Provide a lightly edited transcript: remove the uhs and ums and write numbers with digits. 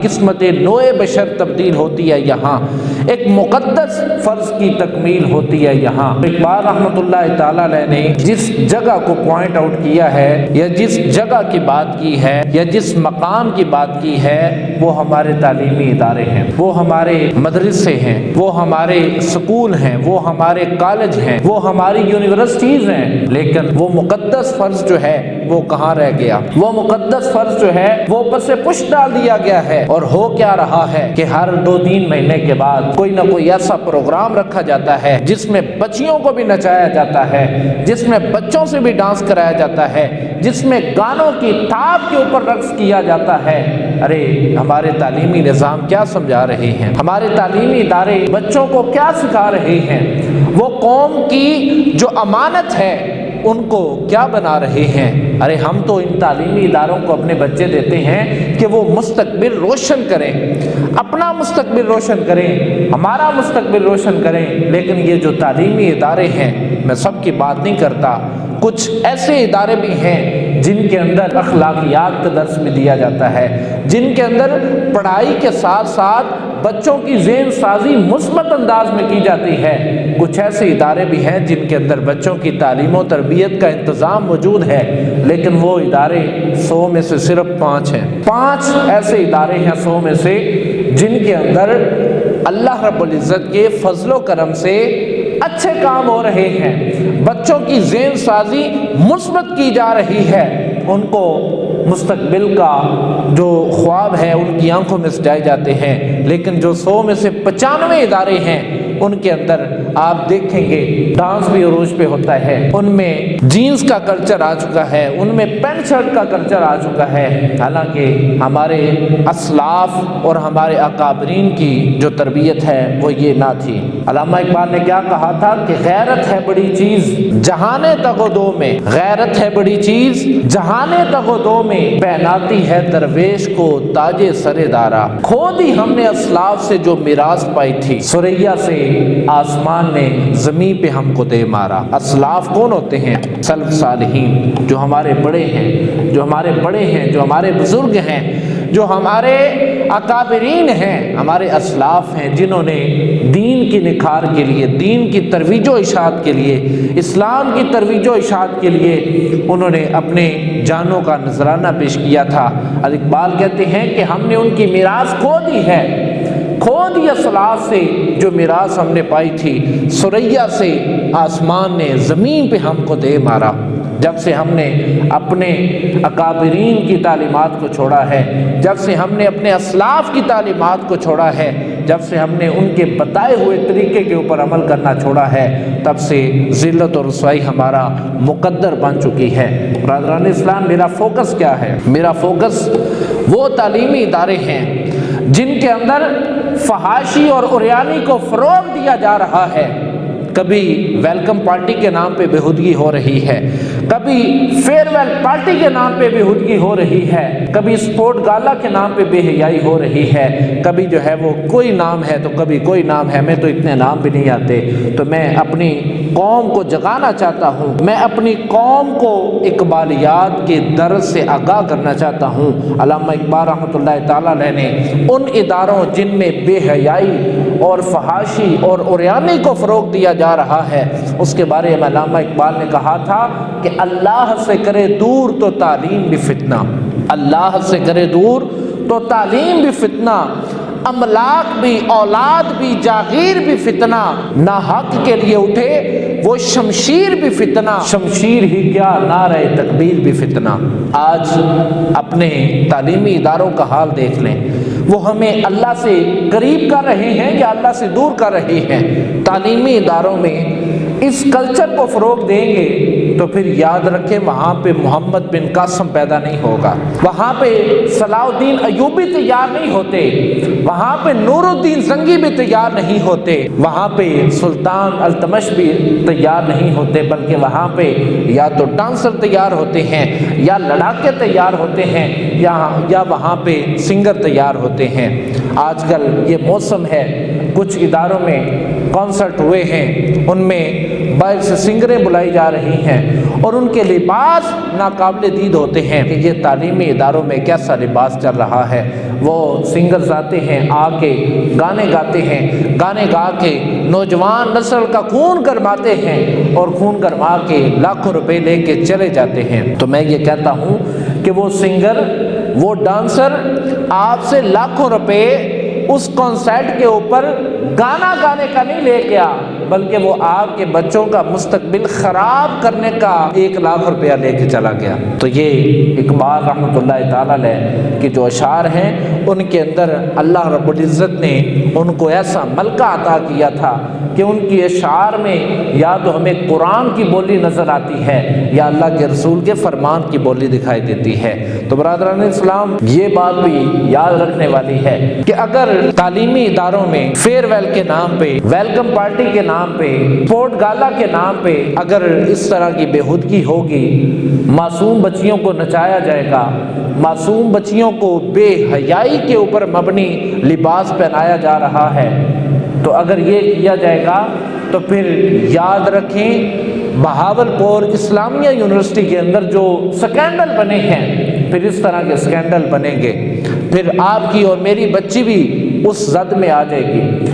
قسمت نوع بشر تبدیل ہوتی ہے یہاں، ایک مقدس فرض کی تکمیل ہوتی ہے یہاں۔ اقبال رحمۃ اللہ تعالیٰ علیہ نے جس جگہ کو پوائنٹ آؤٹ کیا ہے یا جس جگہ کی بات کی ہے یا جس مقام کی بات کی ہے وہ ہمارے تعلیمی ادارے ہیں، وہ ہمارے مدرسے ہیں، وہ ہمارے سکول ہیں، وہ ہمارے کالج ہیں، وہ ہماری یونیورسٹیز ہیں، لیکن وہ مقدس فرض جو ہے وہ کہاں رہ گیا؟ وہ مقدس فرض جو ہے وہ اوپر سے پش ڈال دیا گیا ہے۔ اور ہو کیا رہا ہے کہ ہر 2-3 مہینے کے بعد کوئی نہ کوئی ایسا پروگرام رکھا جاتا ہے جس میں بچیوں کو بھی نچایا جاتا ہے، جس میں بچوں سے بھی ڈانس کرایا جاتا ہے، جس میں گانوں کی تھاپ کے اوپر رقص کیا جاتا ہے۔ ارے ہمارے تعلیمی نظام کیا سمجھا رہے ہیں؟ ہمارے تعلیمی ادارے بچوں کو کیا سکھا رہے ہیں؟ وہ قوم کی جو امانت ہے ان کو کیا بنا رہے ہیں؟ ارے ہم تو ان تعلیمی اداروں کو اپنے بچے دیتے ہیں کہ وہ مستقبل روشن کریں، اپنا مستقبل روشن کریں، ہمارا مستقبل روشن کریں، لیکن یہ جو تعلیمی ادارے ہیں، میں سب کی بات نہیں کرتا، کچھ ایسے ادارے بھی ہیں جن کے اندر اخلاقیات کا درس بھی دیا جاتا ہے، جن کے اندر پڑھائی کے ساتھ ساتھ بچوں کی ذہن سازی مثبت انداز میں کی جاتی ہے۔ کچھ ایسے ادارے بھی ہیں جن کے اندر بچوں کی تعلیم و تربیت کا انتظام موجود ہے، لیکن وہ ادارے 100 میں سے صرف 5 ہیں۔ 5 ایسے ادارے ہیں 100 میں سے جن کے اندر اللہ رب العزت کے فضل و کرم سے اچھے کام ہو رہے ہیں، بچوں کی ذہن سازی مثبت کی جا رہی ہے، ان کو مستقبل کا جو خواب ہے ان کی آنکھوں میں سجائے جاتے ہیں۔ لیکن جو 100 میں سے 95 ادارے ہیں ان کے اندر آپ دیکھیں گے ڈانس بھی عروج پہ ہوتا ہے، ان میں جینز کا کلچر آ چکا ہے، ان میں پینٹ شرٹ کا کلچر آ چکا ہے، حالانکہ ہمارے اسلاف اور ہمارے اکابرین کی جو تربیت ہے وہ یہ نہ تھی۔ علامہ اقبال نے کیا کہا تھا کہ غیرت ہے بڑی چیز جہانے تغدو میں، غیرت ہے بڑی چیز جہانے تغدو میں، پہناتی ہے درویش کو تاج سر دارا۔ کھو دی ہم نے اسلاف سے جو میراث پائی تھی، ثریا سے آسمان نے زمین پہ ہم کو دے مارا۔ اسلاف کون ہوتے ہیں؟ سلف صالحین، جو ہمارے بڑے ہیں، جو ہمارے بڑے ہیں، جو ہمارے بزرگ ہیں، جو ہمارے اکابرین ہیں، ہمارے اسلاف ہیں، جنہوں نے دین کی نکھار کے لیے، دین کی ترویج و اشاعت کے لیے، اسلام کی ترویج و اشاعت کے لیے انہوں نے اپنے جانوں کا نذرانہ پیش کیا تھا۔ اقبال کہتے ہیں کہ ہم نے ان کی میراث کھو دی ہے، کھو دی اسلاف سے جو میراث ہم نے پائی تھی، ثریا سے آسمان نے زمین پہ ہم کو دے مارا۔ جب سے ہم نے اپنے اکابرین کی تعلیمات کو چھوڑا ہے، جب سے ہم نے اپنے اسلاف کی تعلیمات کو چھوڑا ہے، جب سے ہم نے ان کے بتائے ہوئے طریقے کے اوپر عمل کرنا چھوڑا ہے، تب سے ذلت اور رسوائی ہمارا مقدر بن چکی ہے۔ برادران اسلام، میرا فوکس کیا ہے؟ میرا فوکس وہ تعلیمی ادارے ہیں جن کے اندر فحاشی اور عریانی کو فروغ دیا جا رہا ہے۔ کبھی ویلکم پارٹی کے نام پہ بےہودگی ہو رہی ہے، کبھی فیئر ویل پارٹی کے نام پہ بےہودگی ہو رہی ہے، کبھی سپورٹ گالا کے نام پہ بے حیائی ہو رہی ہے، کبھی جو ہے وہ کوئی نام ہے تو کبھی کوئی نام ہے، ہمیں تو اتنے نام بھی نہیں آتے۔ تو میں اپنی قوم کو جگانا چاہتا ہوں، میں اپنی قوم کو اقبالیات کے درس سے آگاہ کرنا چاہتا ہوں۔ علامہ اقبال رحمۃ اللہ تعالیٰ علیہ نے ان اداروں جن میں بے حیائی اور فحاشی اور عریانی کو فروغ دیا جا رہا ہے، اس کے بارے میں علامہ اقبال نے کہا تھا کہ اللہ سے کرے دور تو تعلیم بھی فتنہ، اللہ سے کرے دور تو تعلیم بھی فتنہ، املاک بھی، اولاد بھی، جاگیر بھی فتنہ، نہ حق کے لیے اٹھے وہ شمشیر بھی فتنہ، شمشیر ہی کیا نعرہ تکبیر بھی فتنہ۔ آج اپنے تعلیمی اداروں کا حال دیکھ لیں، وہ ہمیں اللہ سے قریب کر رہے ہیں یا اللہ سے دور کر رہے ہیں؟ تعلیمی اداروں میں اس کلچر کو فروغ دیں گے تو پھر یاد رکھیں وہاں پہ محمد بن قاسم پیدا نہیں ہوگا، وہاں پہ صلاح الدین ایوبی تیار نہیں ہوتے، وہاں پہ نور الدین زنگی بھی تیار نہیں ہوتے، وہاں پہ سلطان التمش بھی تیار نہیں ہوتے، بلکہ وہاں پہ یا تو ڈانسر تیار ہوتے ہیں، یا لڑاکے تیار ہوتے ہیں، یا وہاں پہ سنگر تیار ہوتے ہیں۔ آج کل یہ موسم ہے، کچھ اداروں میں کانسرٹ ہوئے ہیں، ان میں باہر سے سنگریں بلائی جا رہی ہیں اور ان کے لباس ناقابل دید ہوتے ہیں کہ یہ تعلیمی اداروں میں کیسا لباس چل رہا ہے۔ وہ سنگرز آتے ہیں، آ کے گانے گاتے ہیں، گانے گا کے نوجوان نسل کا خون گرماتے ہیں اور خون گرما کے لاکھوں روپے لے کے چلے جاتے ہیں۔ تو میں یہ کہتا ہوں کہ وہ سنگر، وہ ڈانسر آپ سے لاکھوں روپے اس کانسرٹ کے اوپر گانا گانے کا نہیں لے گیا، بلکہ وہ آپ کے بچوں کا مستقبل خراب کرنے کا 1,00,000 روپیہ لے کے چلا گیا۔ تو یہ اقبال رحمۃ اللہ تعالی علیہ کے جو اشعار ہیں، ان کے اندر اللہ رب العزت نے ان کو ایسا ملکہ عطا کیا تھا کہ ان کی اشعار میں یا تو ہمیں قرآن کی بولی نظر آتی ہے یا اللہ کے رسول کے فرمان کی بولی دکھائی دیتی ہے۔ تو برادران اسلام، یہ بات بھی یاد رکھنے والی ہے کہ اگر تعلیمی اداروں میں فیئر ویل کے نام پہ، ویلکم پارٹی کے نام پہ، اسپورٹ گالا کے نام پہ اگر اس طرح کی بےہودگی ہوگی، معصوم بچیوں کو نچایا جائے گا، معصوم بچیوں کو بے حیائی کے اوپر مبنی لباس پہنایا جا رہا ہے، تو اگر یہ کیا جائے گا تو پھر یاد رکھیں بہاولپور اسلامیہ یونیورسٹی کے اندر جو سکینڈل بنے ہیں، پھر اس طرح کے سکینڈل بنیں گے، پھر آپ کی اور میری بچی بھی اس زد میں آ جائے گی۔